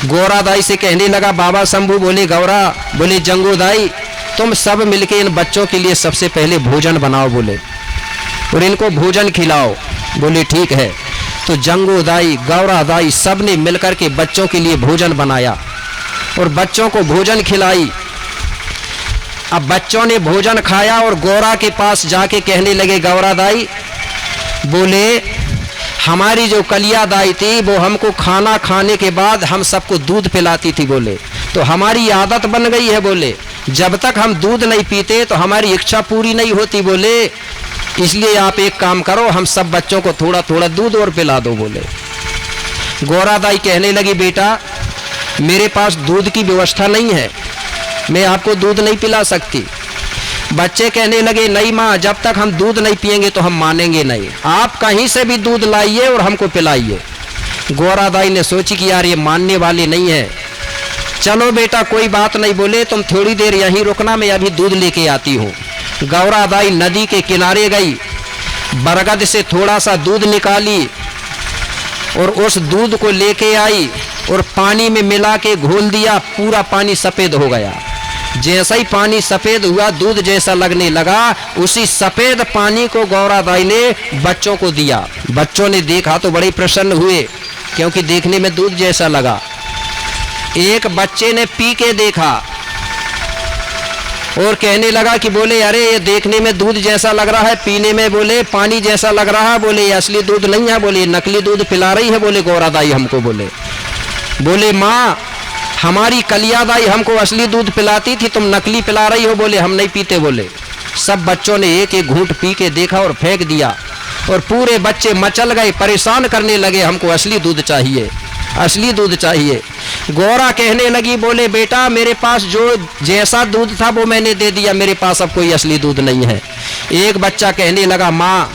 गौरादाई से कहने लगा बाबा शंभू, बोले गौरा, बोले जंगोदाई तुम सब मिलके इन बच्चों के लिए सबसे पहले भोजन बनाओ बोले, और इनको भोजन खिलाओ। बोले ठीक है। तो जंगोदाई गौरादाई सब ने मिलकर के बच्चों के लिए भोजन बनाया और बच्चों को भोजन खिलाई। अब बच्चों ने भोजन खाया और गौरा के पास जाके कहने लगे गौरादाई, बोले हमारी जो कलियादाई थी वो हमको खाना खाने के बाद हम सबको दूध पिलाती थी बोले, तो हमारी आदत बन गई है बोले, जब तक हम दूध नहीं पीते तो हमारी इच्छा पूरी नहीं होती बोले, इसलिए आप एक काम करो हम सब बच्चों को थोड़ा थोड़ा दूध और पिला दो बोले। गौरादाई कहने लगी बेटा मेरे पास दूध की व्यवस्था नहीं है, मैं आपको दूध नहीं पिला सकती। बच्चे कहने लगे नहीं माँ, जब तक हम दूध नहीं पिएंगे तो हम मानेंगे नहीं, आप कहीं से भी दूध लाइए और हमको पिलाइए। गौरादाई ने सोची कि यार ये मानने वाले नहीं है, चलो बेटा कोई बात नहीं बोले, तुम थोड़ी देर यहीं रुकना, मैं अभी दूध लेके आती हूँ। गौरादाई नदी के किनारे गई, बरगद से थोड़ा सा दूध निकाली और उस दूध को लेके आई और पानी में मिला के घोल दिया, पूरा पानी सफ़ेद हो गया। जैसा ही पानी सफ़ेद हुआ, दूध जैसा लगने लगा, उसी सफ़ेद पानी को गौरादाई ने बच्चों को दिया। बच्चों ने देखा तो बड़े प्रसन्न हुए क्योंकि देखने में दूध जैसा लगा। एक बच्चे ने पी के देखा और कहने लगा कि बोले अरे ये देखने में दूध जैसा लग रहा है, पीने में बोले पानी जैसा लग रहा है, बोले ये असली दूध नहीं है, बोले नकली दूध पिला रही है बोले गौरादाई हमको। बोले माँ हमारी कलियादाई हमको असली दूध पिलाती थी, तुम नकली पिला रही हो। बोले हम नहीं पीते बोले। सब बच्चों ने एक एक घूंट पी के देखा और फेंक दिया और पूरे बच्चे मचल गए, परेशान करने लगे हमको असली दूध चाहिए, असली दूध चाहिए। गौरा कहने लगी बोले बेटा मेरे पास जो जैसा दूध था वो मैंने दे दिया, मेरे पास अब कोई असली दूध नहीं है। एक बच्चा कहने लगा माँ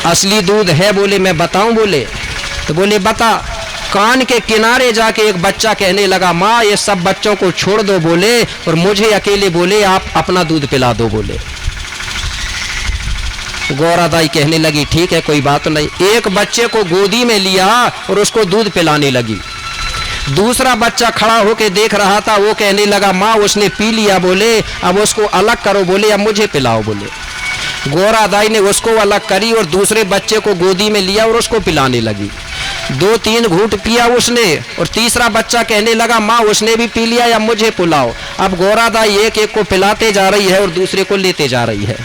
असली दूध है? बोले मैं बताऊं? बोले तो बोले बता। कान के किनारे जाके एक बच्चा कहने लगा माँ ये सब बच्चों को छोड़ दो बोले, और मुझे अकेले बोले आप अपना दूध पिला दो बोले। गौरा दाई कहने लगी ठीक है कोई बात नहीं। एक बच्चे को गोदी में लिया और उसको दूध पिलाने लगी। दूसरा बच्चा खड़ा होके देख रहा था, वो कहने लगा माँ उसने पी लिया बोले, अब उसको अलग करो बोले, अब मुझे पिलाओ बोले। गौरा दाई ने उसको अलग करी और दूसरे बच्चे को गोदी में लिया और उसको पिलाने लगी। 2-3 घूंट पिया उसने, और तीसरा बच्चा कहने लगा माँ उसने भी पी लिया, अब मुझे पिलाओ। अब गौरा दाई एक एक को पिलाते जा रही है और दूसरे को लेते जा रही है।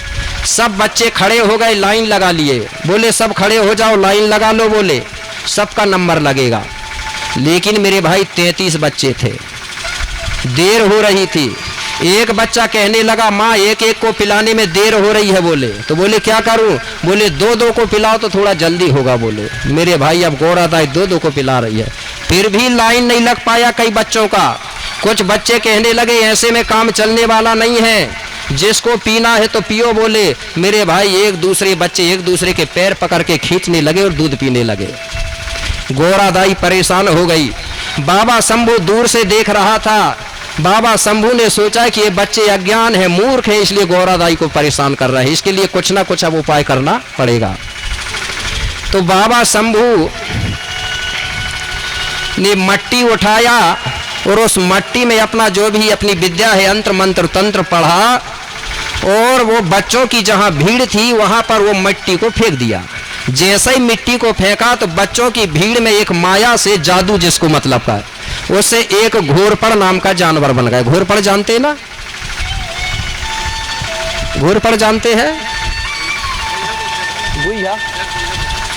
सब बच्चे खड़े हो गए, लाइन लगा लिए। बोले सब खड़े हो जाओ, लाइन लगा लो बोले, सबका नंबर लगेगा। लेकिन मेरे भाई 33 बच्चे थे, देर हो रही थी। एक बच्चा कहने लगा माँ एक एक को पिलाने में देर हो रही है बोले। तो बोले क्या करूं? बोले 2-2 को पिलाओ तो थोड़ा जल्दी होगा बोले। मेरे भाई अब गौरा दाई 2-2 को पिला रही है, फिर भी लाइन नहीं लग पाया कई बच्चों का। कुछ बच्चे कहने लगे ऐसे में काम चलने वाला नहीं है, जिसको पीना है तो पियो बोले। मेरे भाई एक दूसरे बच्चे एक दूसरे के पैर पकड़ के खींचने लगे और दूध पीने लगे। गौरा दाई परेशान हो गई। बाबा शंभू दूर से देख रहा था। बाबा शंभू ने सोचा कि ये बच्चे अज्ञान है, मूर्ख है, इसलिए गौरा दाई को परेशान कर रहा है, इसके लिए कुछ ना कुछ अब उपाय करना पड़ेगा। तो बाबा शंभू ने मट्टी उठाया और उस मट्टी में अपना जो भी अपनी विद्या है यंत्र मंत्र तंत्र पढ़ा, और वो बच्चों की जहां भीड़ थी वहां पर वो मिट्टी को फेंक दिया। जैसे ही मिट्टी को फेंका तो बच्चों की भीड़ में एक माया से जादू, जिसको मतलब का, उससे एक घोरपड़ नाम का जानवर बन गया। घोरपड़ जानते हैं ना? घोरपड़ जानते हैं? गुइया,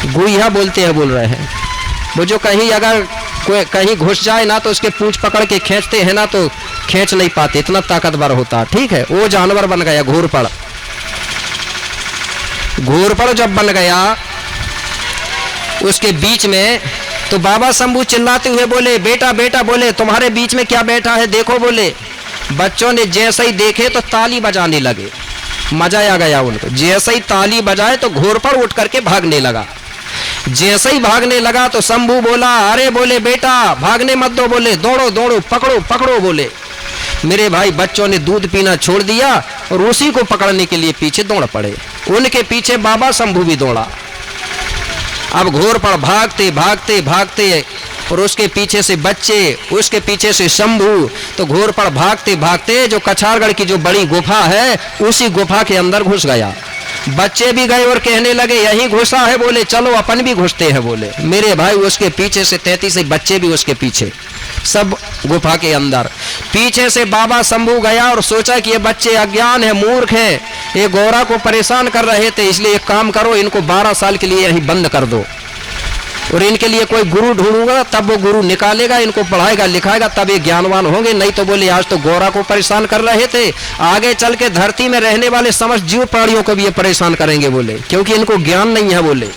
गुइया बोलते हैं, बोल रहे हैं। वो जो कहीं अगर कोई कहीं घुस जाए ना तो उसके पूंछ पकड़ के खींचते हैं ना तो खींच नहीं पाते, इतना ताकतवर होता। ठीक है, वो जानवर बन गया घोरपड़। घोरपड़ जब बन गया उसके बीच में, तो बाबा शंभू चिल्लाते हुए बोले बेटा बेटा, बोले तुम्हारे बीच में क्या बैठा है देखो बोले। बच्चों ने जैसे ही देखे तो ताली बजाने लगे, मजा आ गया उनको। जैसे ही ताली बजाए तो घोरपड़ उठ करके भागने लगा। जैसे ही भागने लगा तो शंभू बोला अरे बोले बेटा भागने मत दो बोले, दौड़ो दौड़ो पकड़ो पकड़ो बोले। मेरे भाई बच्चों ने दूध पीना छोड़ दिया और उसी को पकड़ने के लिए पीछे दौड़ पड़े। उनके पीछे बाबा शंभू भी दौड़ा। अब घोरपड़ भागते भागते भागते और उसके पीछे से बच्चे, उसके पीछे से शंभू। तो घोरपड़ भागते भागते जो कछारगढ़ की जो बड़ी गुफा है उसी गुफा के अंदर घुस गया। बच्चे भी गए और कहने लगे यहीं घुसा है बोले, चलो अपन भी घुसते हैं बोले। मेरे भाई उसके पीछे से 33 बच्चे भी उसके पीछे, सब गुफा के अंदर। पीछे से बाबा शंभू गया और सोचा कि ये बच्चे अज्ञान है, मूर्ख है, ये गौरा को परेशान कर रहे थे, इसलिए एक काम करो इनको 12 साल के लिए यहीं बंद कर दो और इनके लिए कोई गुरु ढूंढूंगा, तब वो गुरु निकालेगा, इनको पढ़ाएगा लिखाएगा, तब ये ज्ञानवान होंगे। नहीं तो बोले आज तो गौरा को परेशान कर रहे थे, आगे चल के धरती में रहने वाले समस्त जीव प्राणियों को भी ये परेशान करेंगे बोले, क्योंकि इनको ज्ञान नहीं है बोले।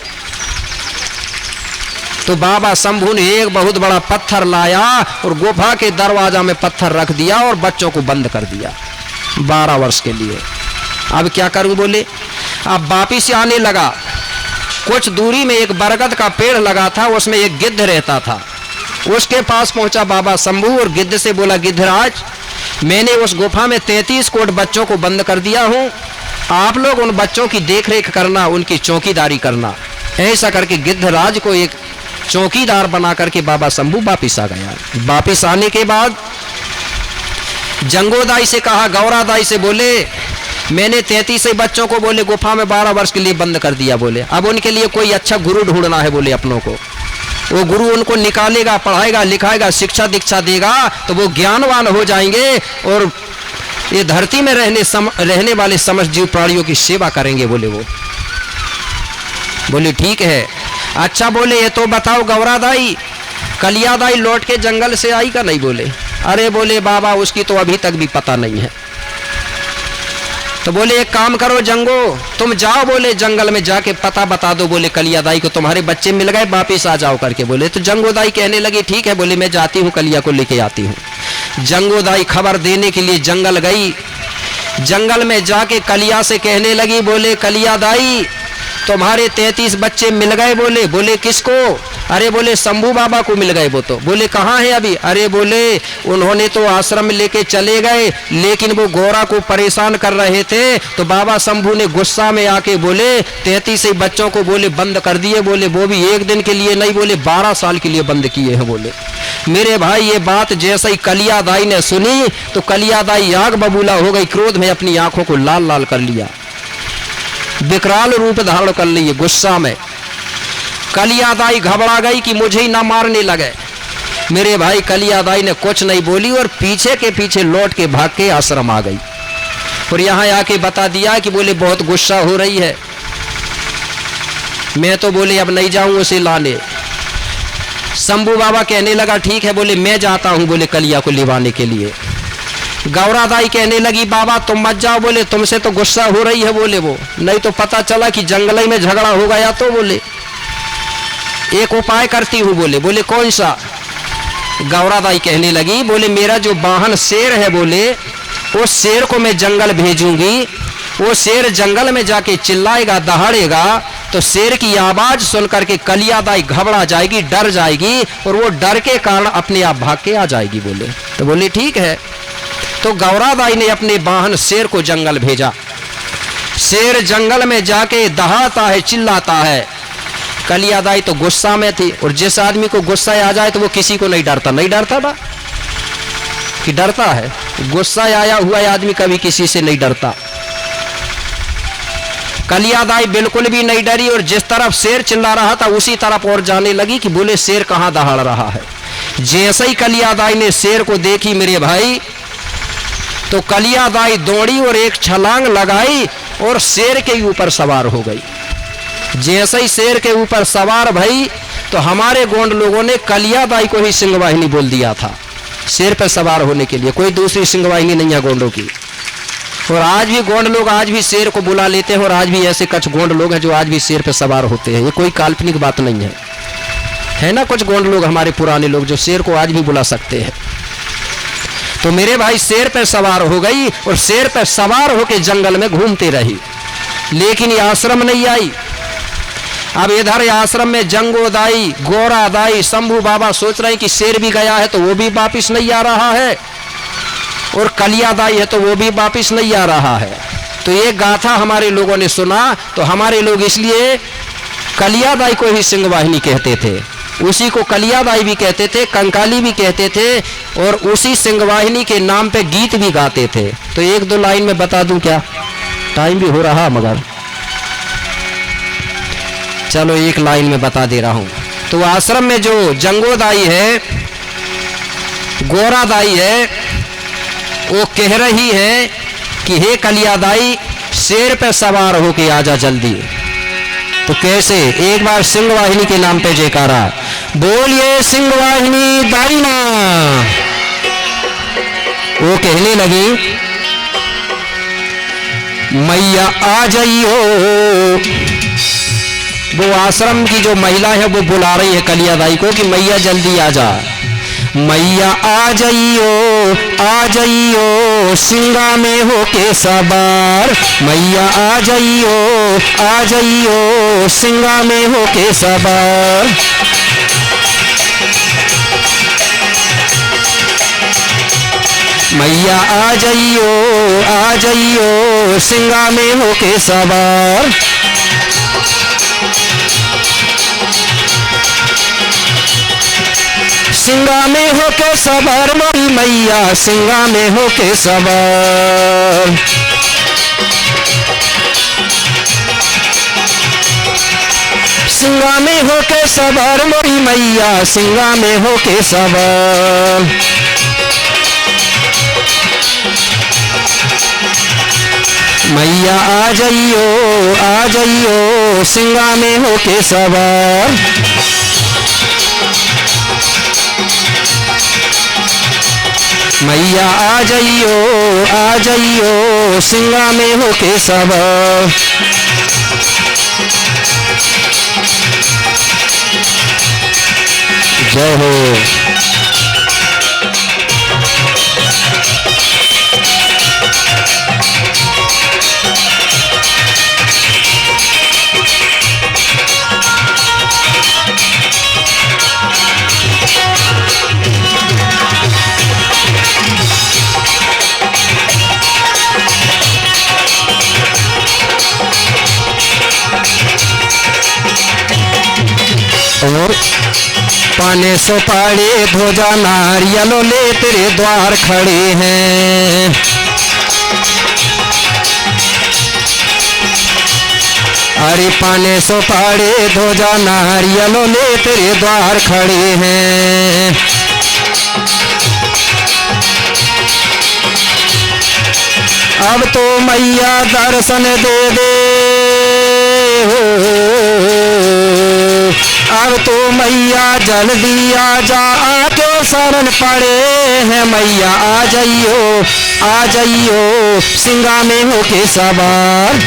तो बाबा शंभू ने एक बहुत बड़ा पत्थर लाया और गुफा के दरवाजा में पत्थर रख दिया और बच्चों को बंद कर दिया 12 वर्ष के लिए। अब क्या करूं बोले। अब वापिस आने लगा। कुछ दूरी में एक बरगद का पेड़ लगा था, उसमें एक गिद्ध रहता था। उसके पास पहुंचा बाबा शंभू और गिद्ध से बोला गिद्धराज, मैंने उस गुफा में 33 कोट बच्चों को बंद कर दिया हूं, आप लोग उन बच्चों की देखरेख करना, उनकी चौकीदारी करना। ऐसा करके गिद्धराज को एक चौकीदार बना करके बाबा शंभू वापिस आ गया। वापिस आने के बाद जंगोदाई से कहा, गौरादाई से बोले मैंने 33 बच्चों को बोले गुफा में 12 वर्ष के लिए बंद कर दिया बोले, अब उनके लिए कोई अच्छा गुरु ढूंढना है बोले अपनों को। वो गुरु उनको निकालेगा, पढ़ाएगा लिखाएगा, शिक्षा दीक्षा देगा तो वो ज्ञानवान हो जाएंगे और ये धरती में रहने वाले समस्त जीव प्राणियों की सेवा करेंगे बोले। वो बोले ठीक है। अच्छा बोले ये तो बताओ गौरादाई, कलियादाई लौट के जंगल से आई का नहीं बोले। अरे बोले बाबा उसकी तो अभी तक भी पता नहीं है। तो बोले एक काम करो जंगो, तुम जाओ बोले जंगल में जाके पता बता दो बोले कलियादाई को, तुम्हारे बच्चे मिल गए वापिस आ जाओ करके बोले। तो जंगोदाई कहने लगी ठीक है बोले मैं जाती हूँ, कलिया को लेके आती हूँ। जंगोदाई खबर देने के लिए जंगल गई। जंगल में जाके कलिया से कहने लगी, बोले कलिया दाई तुम्हारे 33 बच्चे मिल गए। बोले बोले किसको? अरे बोले शंभू बाबा को मिल गए। वो तो बोले कहाँ है अभी? अरे बोले उन्होंने तो आश्रम में लेके चले गए, लेकिन वो गोरा को परेशान कर रहे थे, तो बाबा शंभू ने गुस्सा में आके बोले 33 बच्चों को बोले बंद कर दिए। बोले वो भी एक दिन के लिए नहीं, बोले 12 साल के लिए बंद किए हैं। बोले मेरे भाई ये बात जैसे ही कलिया दाई ने सुनी तो कलिया दाई आग बबूला हो गई, क्रोध में अपनी आंखों को लाल लाल कर लिया, विकराल रूप धारण कर लिए। गुस्सा में कलिया दाई घबरा गई कि मुझे ही ना मारने लगे। मेरे भाई कलिया दाई ने कुछ नहीं बोली और पीछे के पीछे लौट के भाग के आश्रम आ गई और यहां आके बता दिया कि बोले बहुत गुस्सा हो रही है, मैं तो बोले अब नहीं जाऊं उसे लाने। शंभू बाबा कहने लगा ठीक है, बोले मैं जाता हूं बोले कलिया को लिवाने के लिए। गौरा दाई कहने लगी बाबा तुम मत जाओ, बोले तुमसे तो गुस्सा हो रही है, बोले वो नहीं तो पता चला कि जंगल में झगड़ा हो गया तो बोले एक उपाय करती हूं। बोले बोले कौन सा? गौरा दाई कहने लगी बोले मेरा जो वाहन शेर है, बोले उस शेर को मैं जंगल भेजूंगी, वो शेर जंगल में जाके चिल्लाएगा दहाड़ेगा, तो शेर की आवाज सुनकर के कलिया दाई घबरा जाएगी, डर जाएगी और वो डर के कारण अपने आप भाग के आ जाएगी। बोले तो बोले ठीक है। तो गौरा दाई ने अपने वाहन शेर को जंगल भेजा। शेर जंगल में जाके दहाड़ता है, चिल्लाता है। कलिया दाई तो गुस्सा में थी और जिस आदमी को गुस्सा आ जाए तो वो किसी को नहीं डरता। नहीं डरता था कि डरता है? गुस्सा आया हुआ आदमी कभी किसी से नहीं डरता। कलिया दाई बिल्कुल भी नहीं डरी और जिस तरफ शेर चिल्ला रहा था उसी तरफ और जाने लगी कि बोले शेर कहां दहाड़ रहा है। जैसे ही कलिया दाई ने शेर को देखी मेरे भाई, तो कलिया दाई दौड़ी और एक छलांग लगाई और शेर के ऊपर सवार हो गई। जैसे ही शेर के ऊपर सवार भई तो हमारे गोंड लोगों ने कलिया दाई को ही सिंहवाहिनी बोल दिया था शेर पर सवार होने के लिए। कोई दूसरी सिंहवाहिनी नहीं है गोंडों की। और आज भी गोंड लोग आज भी शेर को बुला लेते हैं और आज भी ऐसे कुछ गोंड लोग हैं जो आज भी शेर पर सवार होते हैं। ये कोई काल्पनिक बात नहीं है ना? कुछ गोंड लोग हमारे पुराने लोग जो शेर को आज भी बुला सकते हैं। तो मेरे भाई शेर पर सवार हो गई और शेर पर सवार होकर जंगल में घूमते रही, लेकिन ये आश्रम नहीं आई। अब इधर आश्रम में जंगो दाई, गोरा दाई, शंभू बाबा सोच रहे हैं कि शेर भी गया है तो वो भी वापिस नहीं आ रहा है, और कलिया दाई है तो वो भी वापिस नहीं आ रहा है। तो ये गाथा हमारे लोगों ने सुना, तो हमारे लोग इसलिए कलिया दाई को ही सिंहवाहिनी कहते थे। उसी को कलिया दाई भी कहते थे, कंकाली भी कहते थे, और उसी सिंहवाहिनी के नाम पे गीत भी गाते थे। तो एक दो लाइन में बता दूं क्या? टाइम भी हो रहा मगर चलो एक लाइन में बता दे रहा हूं। तो आश्रम में जो जंगो दाई है, गोरा दाई है, वो कह रही है कि हे कलिया दाई शेर पे सवार होके आजा जल्दी। तो कैसे? एक बार सिंहवाहिनी के नाम पे जयकारा बोलिए, सिंहवाहिनी दाई ना। वो कहने लगी मैया आ जाइयो। वो आश्रम की जो महिला है वो बुला रही है कलिया दाई को कि मैया जल्दी आ जा। मैया आ जाइयो सिंगा में होके सवार। मैया आ जाइयो सिंगा में होके सवार। मैया आ जाइयो सिंगा में होके सवार। सिंगा में होके सवार मोरी मैया, सिंगा में होके सवार। सिंगा में होके सवार मोरी मैया, सिंगा में होके सवार। मैया आ जाइयो सिंगा में होके सवार। मैया आ जाइयो सिंगा में होके सवार। जय हो। पाने सुपारी ध्वजा नारियलों ले तेरे द्वार खड़े हैं। अरे पाने सुपारी ध्वजा नारियलों ले तेरे द्वार खड़े हैं। अब तो मैया दर्शन दे दे हो, अब तो मैया जल्दी आ जा, आके शरण पड़े हैं मैया। आ जाइयो सिंगा में होके सवार।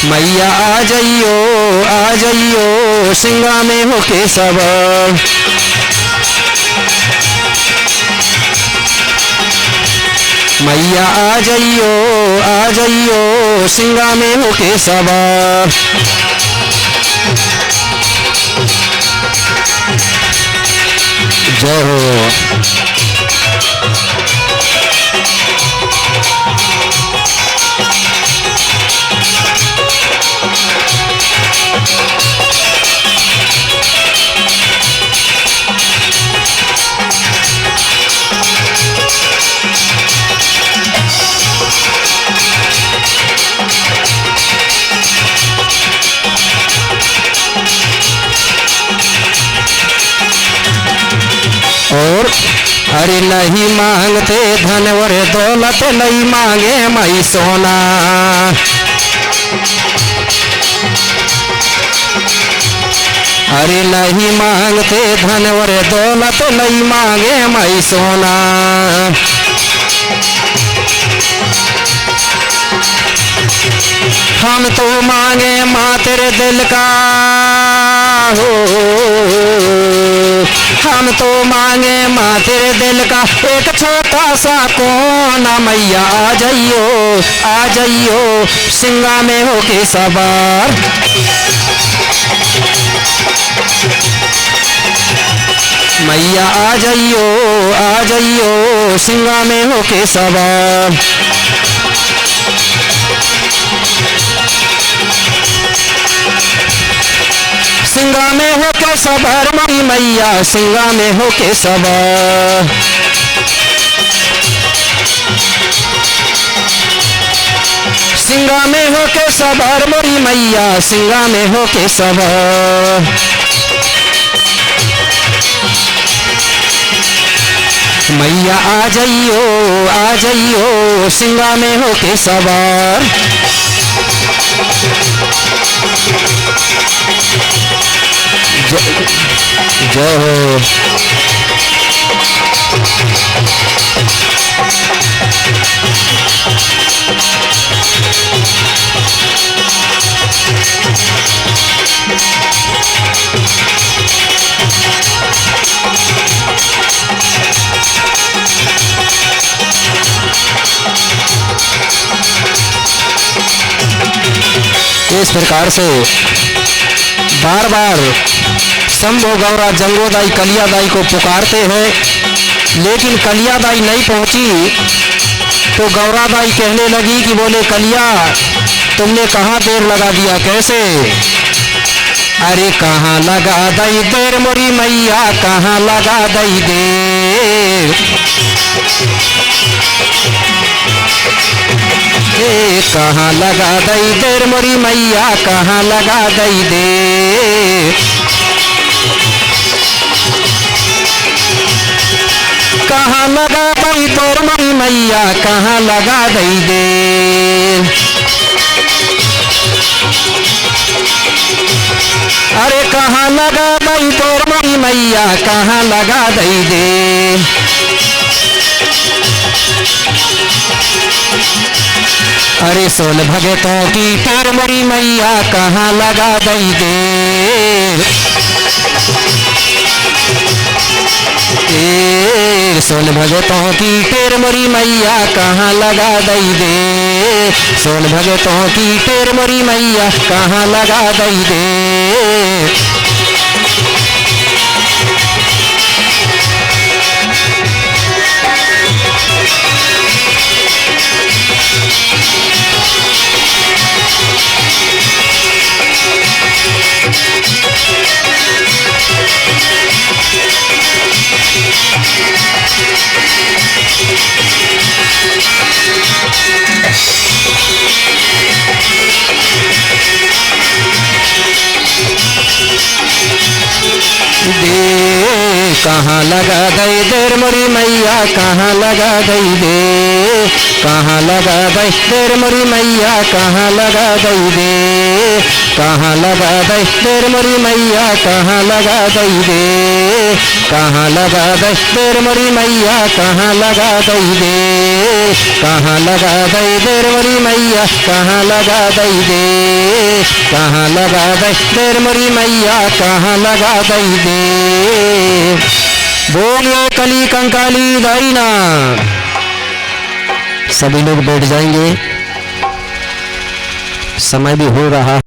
मैया आ जाइयो सिंगा में होके सवार। मैया आ जाइयो सिंगा में होके सवार। जय हो। और अरे नहीं मांगते धन और दौलत, नहीं मांगे मई सोना। अरे नहीं मांगते धन और दौलत, नहीं मांगे मई सोना। हम तो मांगे माँ तेरे दिल का हो, हम तो मांगे माँ तेरे दिल का एक छोटा सा कोना। मैया आ जाइयो सिंगा में होके सवार। मैया आ जाइयो सिंगा में होके सवार। सिंगा में होके सवार मेरी मैया, सिंगा में होके सवार। सिंगा में होके सवार मेरी मैया, सिंगा में होके सवार। मैया आ जाइयो सिंगा में होके सवार। जय हो। इस प्रकार से बार बार शंभो गौरा जंगोदाई कलियादाई को पुकारते हैं, लेकिन कलियादाई नहीं पहुंची तो गौरादाई कहने लगी कि बोले कलिया तुमने कहाँ देर लगा दिया। कैसे? अरे कहाँ लगा दई देर मोरी मैया, कहाँ लगा दई देर। कहाँ लगा दई देर मोरी मैया, कहाँ लगा दई देर। कहाँ लगा दई देर मोरी मैया, कहाँ लगा दई देर। अरे कहाँ लगा दई देर मोरी मैया, कहाँ लगा दई देर। अरे सोन भगतों की टेर मोरी मैया, कहाँ लगा दई देर। सोन भगतों की टेर मोरी मैया, कहाँ लगा दई देर। सोन भगतों की टेर मोरी मैया, कहाँ लगा दई देर। कहाँ लगा दई देर मोरी मैया, कहाँ लगा दई दे, कहाँ लगा दई देर मोरी मैया, कहाँ लगा दई दे, कहाँ लगा दई देर मोरी मैया, कहाँ लगा दई दे, कहाँ लगा दई देर मोरी मैया, कहाँ लगा दई दे, कहाँ लगा दई देर मोरी मैया, कहाँ लगा दई दे, कहाँ लगा दई देर मोरी मैया, कहाँ लगा दई दे। बोलिए कली कंकाली दाईना। सभी लोग बैठ जाएंगे, समय भी हो रहा है।